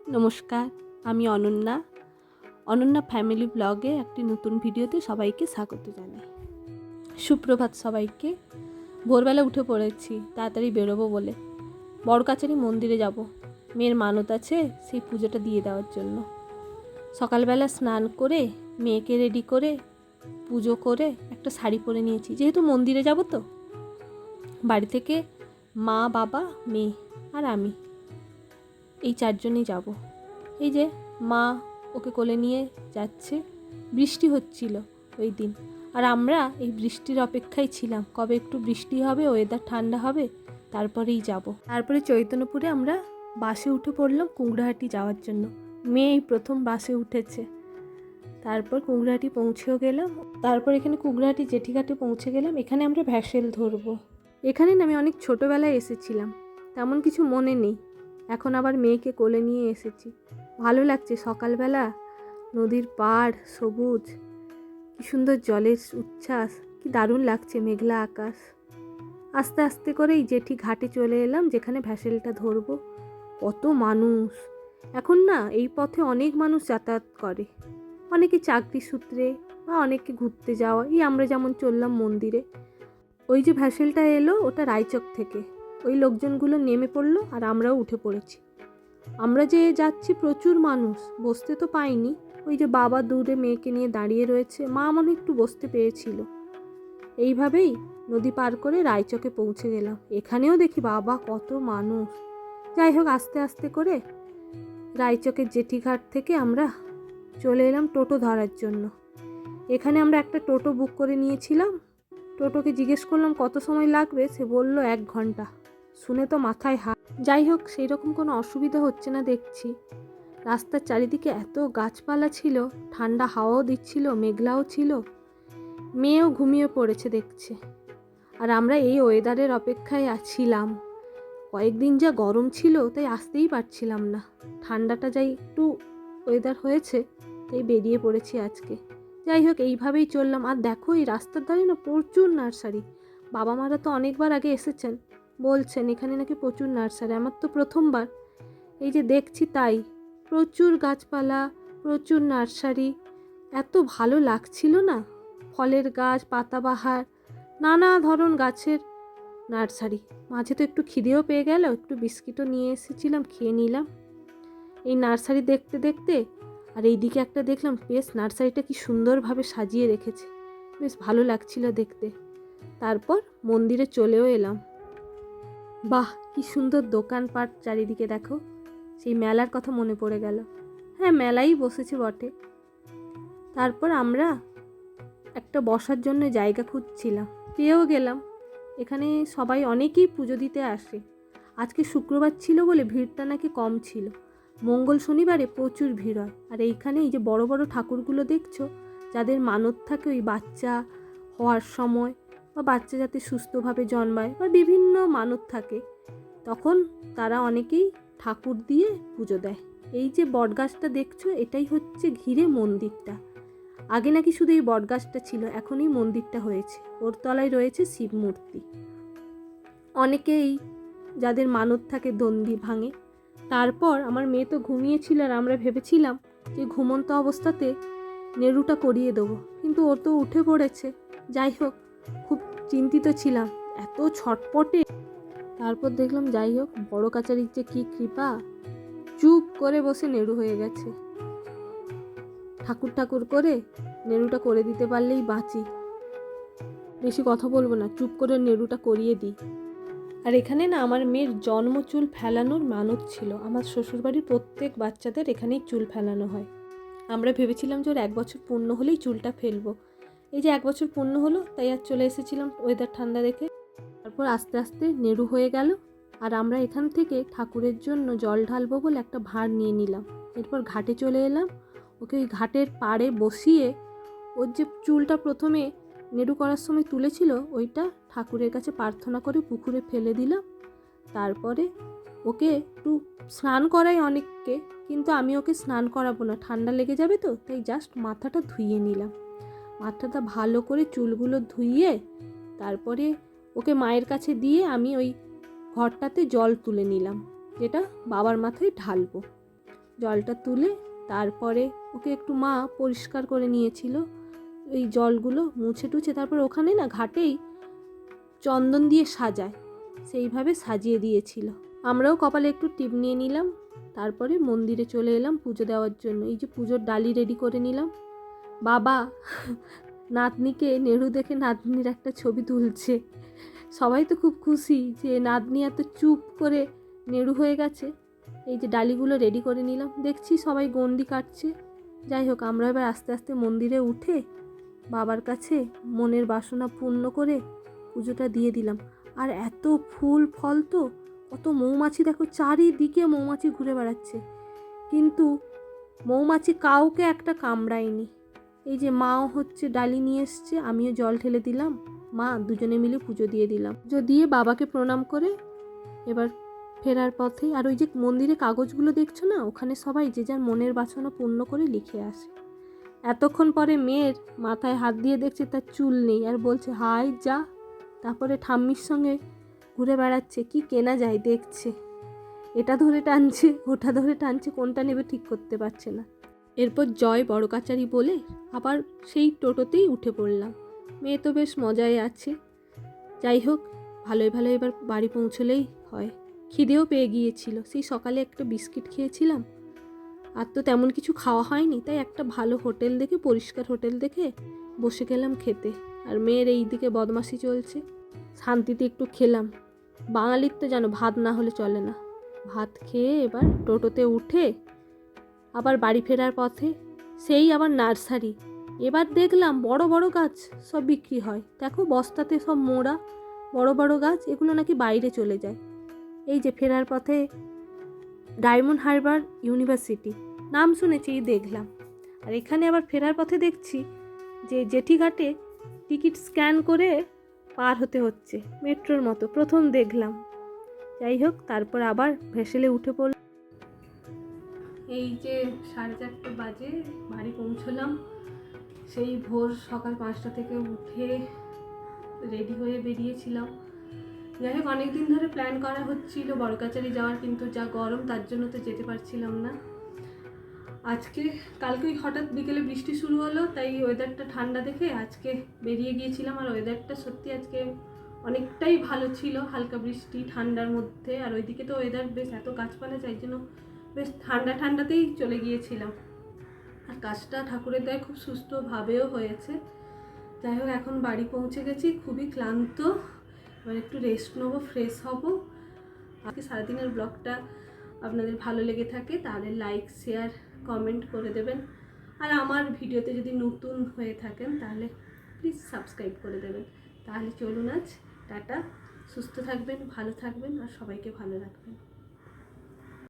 নমস্কার, আমি অনন্যা ফ্যামিলি ব্লগে একটি নতুন ভিডিওতে সবাইকে স্বাগত জানাই। সুপ্রভাত সবাইকে। ভোরবেলা উঠে পড়েছি তাড়াতাড়ি বেরোবো বলে। বড়কাছারি মন্দিরে যাব, মেয়ের মানত আছে, সেই পুজোটা দিয়ে দেওয়ার জন্য। সকালবেলা স্নান করে মেয়েকে রেডি করে পুজো করে একটা শাড়ি পরে নিয়েছি, যেহেতু মন্দিরে যাব। তো বাড়ি থেকে মা, বাবা, মেয়ে আর আমি, এই চারজনই যাব। এই যে মা ওকে কোলে নিয়ে যাচ্ছে। বৃষ্টি হচ্ছিল ওই দিন, আর আমরা এই বৃষ্টির অপেক্ষায় ছিলাম, কবে একটু বৃষ্টি হবে, ওয়েদার ঠান্ডা হবে, তারপরেই যাব। তারপরে চৈতন্যপুরে আমরা বাসে উঠে পড়লাম কুংড়াহাটি যাওয়ার জন্য। মেয়ে এই প্রথম বাসে উঠেছে। তারপর কুংড়াহাটি পৌঁছেও গেলাম। তারপর এখানে কুংড়াহাটি জেঠিঘাটে পৌঁছে গেলাম। এখানে আমরা ভ্যাসেল ধরবো। এখানে না আমি অনেক ছোটোবেলায় এসেছিলাম, তেমন কিছু মনে নেই। এখন আবার মেয়েকে কোলে নিয়ে এসেছি। ভালো লাগছে, সকালবেলা নদীর পাড়, সবুজ, কি সুন্দর জলের উচ্ছ্বাস, কি দারুণ লাগছে, মেঘলা আকাশ। আস্তে আস্তে করে এই জেঠি ঘাটে চলে এলাম, যেখানে ভ্যাসেলটা ধরবো। কত মানুষ! এখন না এই পথে অনেক মানুষ যাতায়াত করে, অনেকে চাকরি সূত্রে বা অনেকে ঘুরতে যাওয়া। এই আমরা যেমন চললাম মন্দিরে, ওই যে ভ্যাসেলটা এলো ওটা রায়চক থেকে। ওই লোকজনগুলো নেমে পড়লো আর আমরাও উঠে পড়েছি। আমরা যে যাচ্ছি প্রচুর মানুষ, বসতে তো পাইনি। ওই যে বাবা দূরে মেয়েকে নিয়ে দাঁড়িয়ে রয়েছে, মা মনে একটু বসতে পেরেছিল। এইভাবেই নদী পার করে রায়চকে পৌঁছে গেলাম। এখানেও দেখি বাবা কত মানুষ। যাই হোক, আস্তে আস্তে করে রায়চকের জেঠিঘাট থেকে আমরা চলে এলাম টোটো ধরার জন্য। এখানে আমরা একটা টোটো বুক করে নিয়েছিলাম। টোটোকে জিজ্ঞেস করলাম কত সময় লাগবে, সে বলল 1 ঘন্টা। শুনে তো মাথায় হাত। যাই হোক, সেই রকম কোনো অসুবিধা হচ্ছে না দেখছি। রাস্তার চারিদিকে এত গাছপালা ছিল, ঠান্ডা হাওয়াও দিচ্ছিল, মেঘলাও ছিল। মেয়েও ঘুমিয়ে পড়েছে দেখছে। আর আমরা এই ওয়েদারের অপেক্ষায় ছিলাম। কয়েকদিন যা গরম ছিল, তাই আসতেই পারছিলাম না। ঠান্ডাটা যাই একটু ওয়েদার হয়েছে, তাই বেরিয়ে পড়েছি আজকে। যাই হোক, এইভাবেই চললাম। আর দেখো, এই রাস্তার ধারে না প্রচুর নার্সারি। বাবা মারা তো অনেকবার আগে এসেছেন, বলছেন এখানে নাকি প্রচুর নার্সারি। আমার তো প্রথমবার। এই যে দেখছি তাই, প্রচুর গাছপালা, প্রচুর নার্সারি। এত ভালো লাগছিল না, ফলের গাছ, পাতাবাহার, নানা ধরন গাছের নার্সারি। মাঝে তো একটু খিদেও পেয়ে গেল, একটু বিস্কিটও নিয়ে এসেছিলাম, খেয়ে নিলাম এই নার্সারি দেখতে দেখতে। আর এইদিকে একটা দেখলাম, বেশ নার্সারিটা কি সুন্দরভাবে সাজিয়ে রেখেছে, বেশ ভালো লাগছিল দেখতে। তারপর মন্দিরে চলেও এলাম। বাহ, কি সুন্দর দোকানপাট চারিদিকে, দেখো। সেই মেলার কথা মনে পড়ে গেল। হ্যাঁ, মেলাই বসেছে বটে। তারপর আমরা একটা বসার জন্য জায়গা খুঁজছিলাম, পেয়েও গেলাম। এখানে সবাই অনেকেই পুজো দিতে আসে। আজকে শুক্রবার ছিল বলে ভিড়টা নাকি কম ছিল। মঙ্গল শনিবারে প্রচুর ভিড় হয়। আর এইখানে এই যে বড় বড় ঠাকুরগুলো দেখছো, যাদের মানত থাকে ওই বাচ্চা হওয়ার সময়, বা বাচ্চা যাতে সুস্থভাবে জন্মায়, বা বিভিন্ন মানত থাকে, তখন তারা অনেকেই ঠাকুর দিয়ে পুজো দেয়। এই যে বটগাছটা দেখছো, এটাই হচ্ছে ঘিরে মন্দিরটা। আগে নাকি শুধু এই বটগাছটা ছিল, এখন এই মন্দিরটা হয়েছে। ওর তলায় রয়েছে শিব মূর্তি। অনেকেই যাদের মানত থাকে দণ্ডি ভাঙে। তারপর আমার মেয়ে তো ঘুমিয়েছিল, আর আমরা ভেবেছিলাম যে ঘুমন্ত অবস্থাতে নেড়ুটা করিয়ে দেবো, কিন্তু ও তো উঠে পড়েছে। যাই হোক, খুব চিন্তিত ছিলাম, এত ছটপটে। তারপর দেখলাম, যাই হোক, বড় কাচারির যে কী কৃপা, চুপ করে বসে নেড়ু হয়ে গেছে। ঠাকুর ঠাকুর করে নেড়ুটা করে দিতে পারলেই বাঁচি। বেশি কথা বলবো না, চুপ করে নেড়ুটা করিয়ে দিই। আর এখানে না আমার মেয়ের জন্ম চুল ফেলানোর মানত ছিল। আমার শ্বশুরবাড়ির প্রত্যেক বাচ্চাদের এখানেই চুল ফেলানো হয়। আমরা ভেবেছিলাম যে ওর 1 বছর পূর্ণ হলেই চুলটা ফেলবো। এই যে 1 বছর পূর্ণ হলো, তাই আর চলে এসেছিলাম ওয়েদার ঠান্ডা দেখে। তারপর আস্তে আস্তে নেড়ু হয়ে গেল। আর আমরা এখান থেকে ঠাকুরের জন্য জল ঢালবো বলে একটা ভাঁড় নিয়ে নিলাম। এরপর ঘাটে চলে এলাম। ওকে ওই ঘাটের পাড়ে বসিয়ে ওর যে চুলটা প্রথমে নেড়ু করার সময় তুলেছিল, ওইটা ঠাকুরের কাছে প্রার্থনা করে পুকুরে ফেলে দিলাম। তারপরে ওকে একটু স্নান করাই অনেককে, কিন্তু আমি ওকে স্নান করাবো না, ঠান্ডা লেগে যাবে তো, তাই জাস্ট মাথাটা ধুইয়ে নিলাম। মাথাটা ভালো করে চুলগুলো ধুইয়ে তারপরে ওকে মায়ের কাছে দিয়ে আমি ওই ঘরটাতে জল তুলে নিলাম, যেটা বাবার মাথায় ঢালবো। জলটা তুলে তারপরে ওকে একটু মা পরিষ্কার করে নিয়েছিল, এই জলগুলো মুছে টুছে। তারপর ওখানে না ঘাটেই চন্দন দিয়ে সাজায়, সেইভাবে সাজিয়ে দিয়েছিল। আমরাও কপালে একটু টিপ নিয়ে নিলাম, তারপরে মন্দিরে চলে এলাম পুজো দেওয়ার জন্য। এই যে পুজোর ডালি রেডি করে নিলাম। বাবা নাতনিকে নেড়ু দেখে নাতনির একটা ছবি তুলছে। সবাই তো খুব খুশি যে নাতনি এত চুপ করে নেড়ু হয়ে গেছে। এই যে ডালিগুলো রেডি করে নিলাম, দেখছি সবাই গন্ডি কাটছে। যাই হোক, আমরা এবার আস্তে আস্তে মন্দিরে উঠে বাবার কাছে মনের বাসনা পূর্ণ করে পুজোটা দিয়ে দিলাম। আর এত ফুল ফল, তো কত মৌমাছি, দেখো চারিদিকে মৌমাছি ঘুরে বেড়াচ্ছে, কিন্তু মৌমাছি কাউকে একটা কামড়ায়নি। এই যে মাও হচ্ছে ডালি নিয়ে এসছে, আমিও জল ঢেলে দিলাম, মা দুজনে মিলে পুজো দিয়ে দিলাম। পুজো দিয়ে বাবাকে প্রণাম করে এবার ফেরার পথে, আর ওই যে মন্দিরে কাগজগুলো দেখছো না, ওখানে সবাই যে যার মনের বাসনা পূর্ণ করে লিখে আসে। এতক্ষণ পরে মেয়ের মাথায় হাত দিয়ে দেখছে তার চুল নেই, আর বলছে হাই যা। তারপরে ঠাম্মির সঙ্গে ঘুরে বেড়াচ্ছে, কি কেনা যায় দেখছে, এটা ধরে টানছে ওটা ধরে টানছে, কোনটা নেবে ঠিক করতে পারছে না। এরপর জয় বড় কাচারি বলে আবার সেই টোটোতেই উঠে পড়লাম। মেয়ে তো বেশ মজায় আছে। যাই হোক, ভালোই ভালো এবার বাড়ি পৌঁছলেই হয়। খিদেও পেয়ে গিয়েছিল, সেই সকালে একটা বিস্কিট খেয়েছিলাম, আর তো তেমন কিছু খাওয়া হয়নি, তাই একটা ভালো হোটেল দেখে, পরিষ্কার হোটেল দেখে বসে গেলাম খেতে। আর মেয়ের এই দিকে বদমাশি চলছে, শান্তিতে একটু খেলাম। বাঙালির তো জানো ভাত না হলে চলে না। ভাত খেয়ে এবার টোটোতে উঠে আবার বাড়ি ফেরার পথে সেই আবার নার্সারি। এবার দেখলাম বড় বড় গাছ সব বিক্রি হয়, দেখো বস্তাতে সব মোড়া বড় বড় গাছ, এগুলো নাকি বাইরে চলে যায়। এই যে ফেরার পথে ডায়মন্ড হারবার ইউনিভার্সিটি নাম শুনেছি, দেখলাম। আর এখানে আবার ফেরার পথে দেখছি যে জেটি ঘাটে টিকিট স্ক্যান করে পার হতে হচ্ছে, মেট্রোর মতো প্রথম দেখলাম। যাই হোক, তারপর আবার ভেসেলে উঠে পড়লাম। এই যে 4:30 বাজে বাড়ি পৌঁছলাম। সেই ভোর সকাল 5টা থেকে উঠে রেডি হয়ে বেরিয়েছিলাম। যাই হোক, অনেকদিন ধরে প্ল্যান করা হচ্ছিল বড়কাচারি যাওয়ার, কিন্তু যা গরম তার জন্য তো যেতে পারছিলাম না। কালকে হঠাৎ বিকেলে বৃষ্টি শুরু হলো, তাই ওয়েদারটা ঠান্ডা দেখে আজকে বেরিয়ে গিয়েছিলাম। আর ওয়েদারটা সত্যি আজকে অনেকটাই ভালো ছিল, হালকা বৃষ্টি ঠান্ডার মধ্যে। আর ওইদিকে তো ওয়েদার বেশ, এত গাছপালা, যাই জন্য বেশ ঠান্ডা ঠান্ডাতেই চলে গিয়েছিলাম। আর কাজটা ঠাকুরের দয়ায় খুব সুস্থভাবেও হয়েছে। যাই হোক, এখন বাড়ি পৌঁছে গেছি, খুবই ক্লান্ত, এবার একটু রেস্ট নেবো, ফ্রেশ হব। আজকে সারাদিনের ব্লগটা আপনাদের ভালো লেগে থাকে তাহলে লাইক, শেয়ার, কমেন্ট করে দেবেন। আর আমার ভিডিওতে যদি নতুন হয়ে থাকেন তাহলে প্লিজ সাবস্ক্রাইব করে দেবেন। তাহলে চলুন আজ টাটা, সুস্থ থাকবেন, ভালো থাকবেন, আর সবাইকে ভালো রাখবেন।